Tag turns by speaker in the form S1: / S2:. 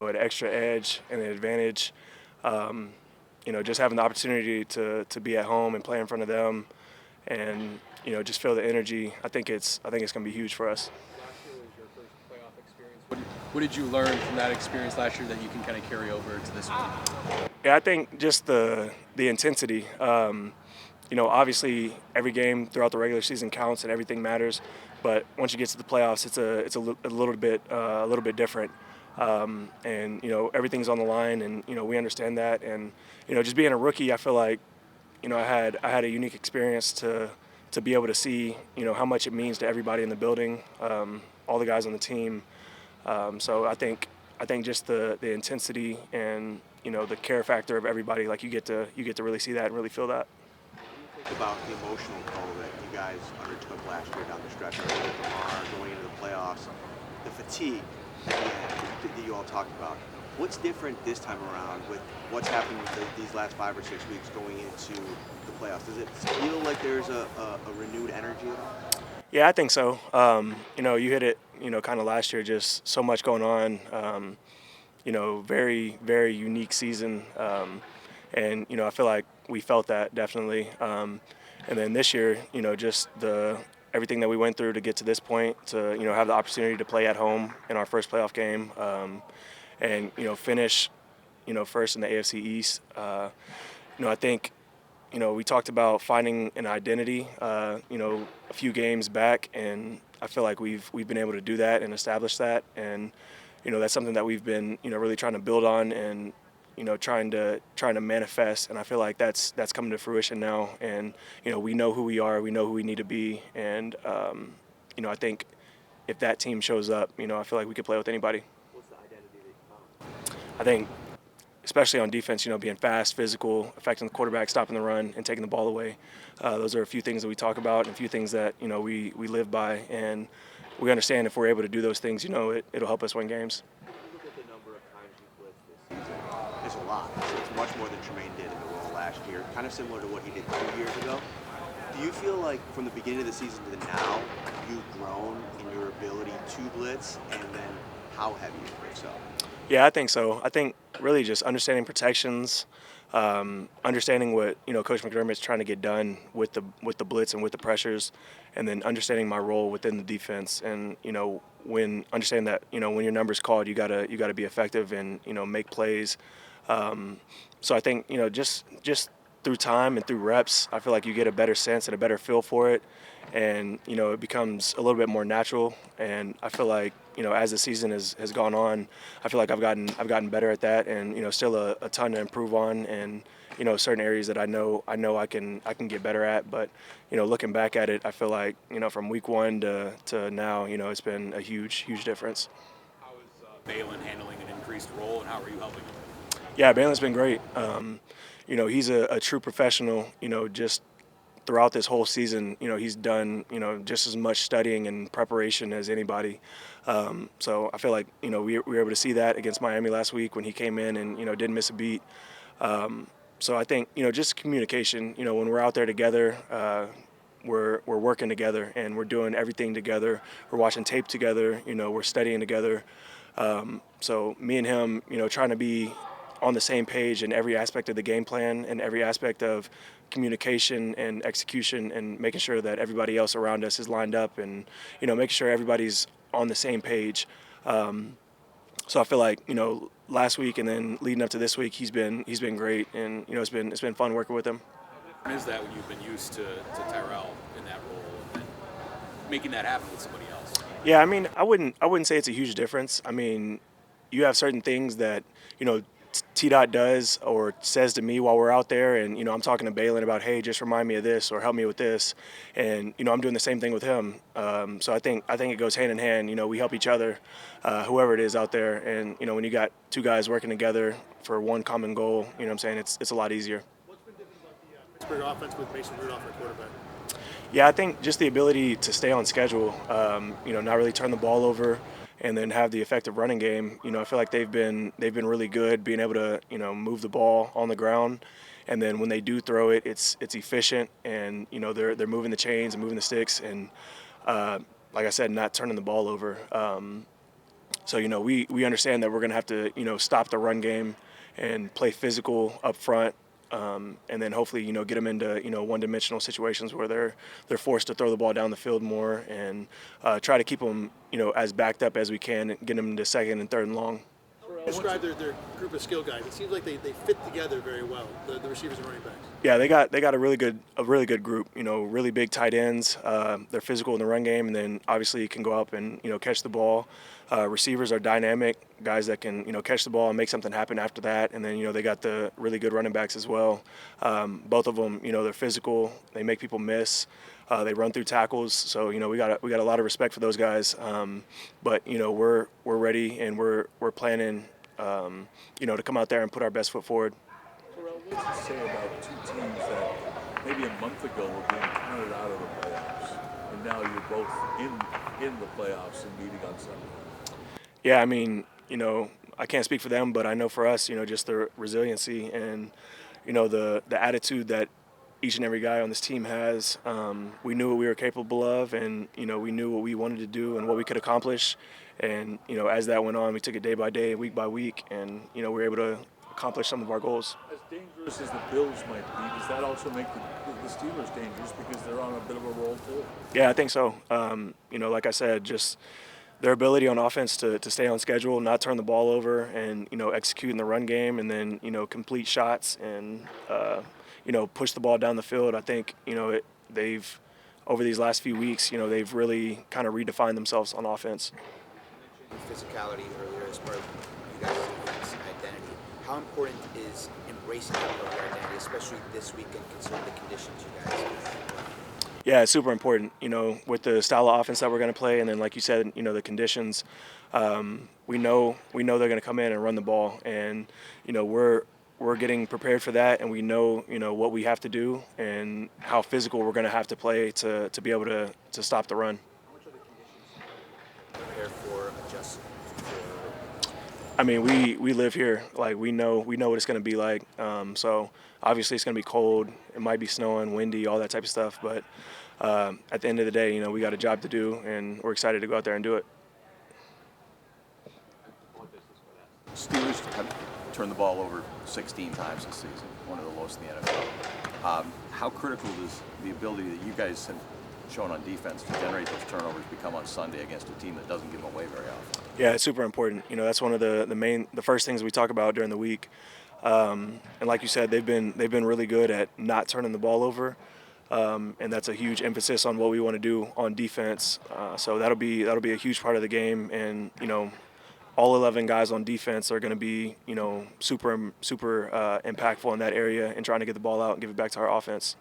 S1: an extra edge and an advantage. Just having the opportunity to be at home and play in front of them, and just feel the energy. I think it's going to be huge for us.
S2: Last year was your first playoff experience. What did you learn from that experience last year that you can kind of carry over to this one?
S1: Yeah, I think just the intensity. Obviously every game throughout the regular season counts and everything matters, but once you get to the playoffs, it's a little bit different. And everything's on the line, and we understand that. And just being a rookie, I feel like I had a unique experience to be able to see how much it means to everybody in the building, all the guys on the team. So I think just the intensity and the care factor of everybody, like you get to really see that and really feel that.
S3: Think about the emotional toll that you guys undertook last year down the stretch with Lamar going into the playoffs, the fatigue that you all talked about. What's different this time around with what's happened these last 5 or 6 weeks going into the playoffs? Does it feel like there's a renewed energy at all?
S1: Yeah, I think so. You hit it, kind of last year, just so much going on. Very, very unique season. And I feel like we felt that definitely. And then this year, just everything that we went through to get to this point, to have the opportunity to play at home in our first playoff game, and finish first in the AFC East. I think we talked about finding an identity, a few games back, and I feel like we've been able to do that and establish that. And that's something that we've been really trying to build on, and trying to manifest. And I feel like that's coming to fruition now. And we know who we are, we know who we need to be, and I think if that team shows up, I feel like we could play with anybody.
S3: What's the identity that you found?
S1: I think, especially on defense, being fast, physical, affecting the quarterback, stopping the run, and taking the ball away. Those are a few things that we talk about, and a few things that we live by, and we understand if we're able to do those things, it'll help us win games.
S3: Look at the number of times you blitzed this season. It's a lot. It's much more than Tremaine did in the role last year. Kind of similar to what he did 2 years ago. Do you feel like from the beginning of the season to now, you've grown in your ability to blitz, and then how have you, if so?
S1: Yeah, I think so. I think really just understanding protections, understanding what Coach McDermott's trying to get done with the blitz and with the pressures, and then understanding my role within the defense. And when understanding that when your number's called, you gotta be effective and make plays. So I think just through time and through reps, I feel like you get a better sense and a better feel for it, and it becomes a little bit more natural. And I feel like as the season has gone on, I feel like I've gotten better at that, and still a ton to improve on, and certain areas that I know I can get better at. But looking back at it, I feel like from week one to now, it's been a huge difference.
S2: How is Balin handling an increased role, and how are you helping him?
S1: Yeah, Balin's been great. He's a true professional. Just throughout this whole season, he's done just as much studying and preparation as anybody. So I feel like we were able to see that against Miami last week when he came in and didn't miss a beat. So I think just communication. When we're out there together, we're working together and we're doing everything together. We're watching tape together. We're studying together. So me and him, trying to be on the same page in every aspect of the game plan and every aspect of communication and execution, and making sure that everybody else around us is lined up, and making sure everybody's on the same page. So I feel like last week and then leading up to this week, he's been great, and it's been fun working with him.
S2: How different is that when you've been used to Terrell in that role, and then making that happen with somebody else?
S1: Yeah, I mean, I wouldn't say it's a huge difference. I mean, you have certain things that T-Dot does or says to me while we're out there, and I'm talking to Balin about, hey, just remind me of this or help me with this, and I'm doing the same thing with him. So I think it goes hand in hand. We help each other, whoever it is out there, and when you got two guys working together for one common goal, what I'm saying, it's a lot easier.
S4: What's been different about the Pittsburgh offense with Mason Rudolph at quarterback?
S1: Yeah, I think just the ability to stay on schedule, not really turn the ball over, and then have the effective running game. I feel like they've been really good being able to move the ball on the ground, and then when they do throw it, it's efficient, and they're moving the chains and moving the sticks, and like I said, not turning the ball over. So, we understand that we're going to have to, stop the run game and play physical up front, and then hopefully, get them into, one-dimensional situations where they're forced to throw the ball down the field more, and try to keep them, as backed up as we can and get them into second and third and long.
S4: Describe their group of skill guys. It seems like they fit together very well, the receivers and running backs.
S1: Yeah, they got a really good group. Really big tight ends. They're physical in the run game, and then obviously can go up and catch the ball. Receivers are dynamic guys that can catch the ball and make something happen after that. And then they got the really good running backs as well. Both of them, they're physical. They make people miss. They run through tackles. So we got a lot of respect for those guys. But we're ready, and we're planning to come out there and put our best foot forward.
S5: Terrell, what does it say about two teams that maybe a month ago were being counted out of the playoffs, and now you're both in the playoffs and meeting on Sunday?
S1: Yeah, I mean, I can't speak for them, but I know for us, just the resiliency and, the attitude that each and every guy on this team has. We knew what we were capable of, and, we knew what we wanted to do and what we could accomplish. And, as that went on, we took it day by day, week by week, and, we were able to accomplish some of our goals.
S5: As dangerous as the Bills might be, does that also make the Steelers dangerous because they're on a bit of a roll too?
S1: Yeah, I think so. Like I said, just their ability on offense to stay on schedule, not turn the ball over, and execute in the run game, and then complete shots and push the ball down the field. I think they've over these last few weeks, they've really kind of redefined themselves on offense.
S6: Physicality earlier as part of you guys' defense identity. How important is embracing that part of your identity, especially this weekend, considering the conditions you guys have?
S1: Yeah, it's super important, with the style of offense that we're going to play, and then like you said, the conditions. We know they're going to come in and run the ball, and we're getting prepared for that, and we know what we have to do and how physical we're going to have to play to be able to stop the run.
S6: How much are the conditions prepare for, adjust for?
S1: I mean, we live here. Like we know what it's going to be like. So obviously it's going to be cold. It might be snowing, windy, all that type of stuff. But at the end of the day, we got a job to do, and we're excited to go out there and do it.
S7: Steelers have turned the ball over 16 times this season, one of the lowest in the NFL. How critical does the ability that you guys have shown on defense to generate those turnovers become on Sunday against a team that doesn't give them away very often?
S1: Yeah, it's super important. That's one of the first things we talk about during the week. And like you said, they've been really good at not turning the ball over, and that's a huge emphasis on what we want to do on defense. So that'll be a huge part of the game, and all 11 guys on defense are going to be super impactful in that area and trying to get the ball out and give it back to our offense.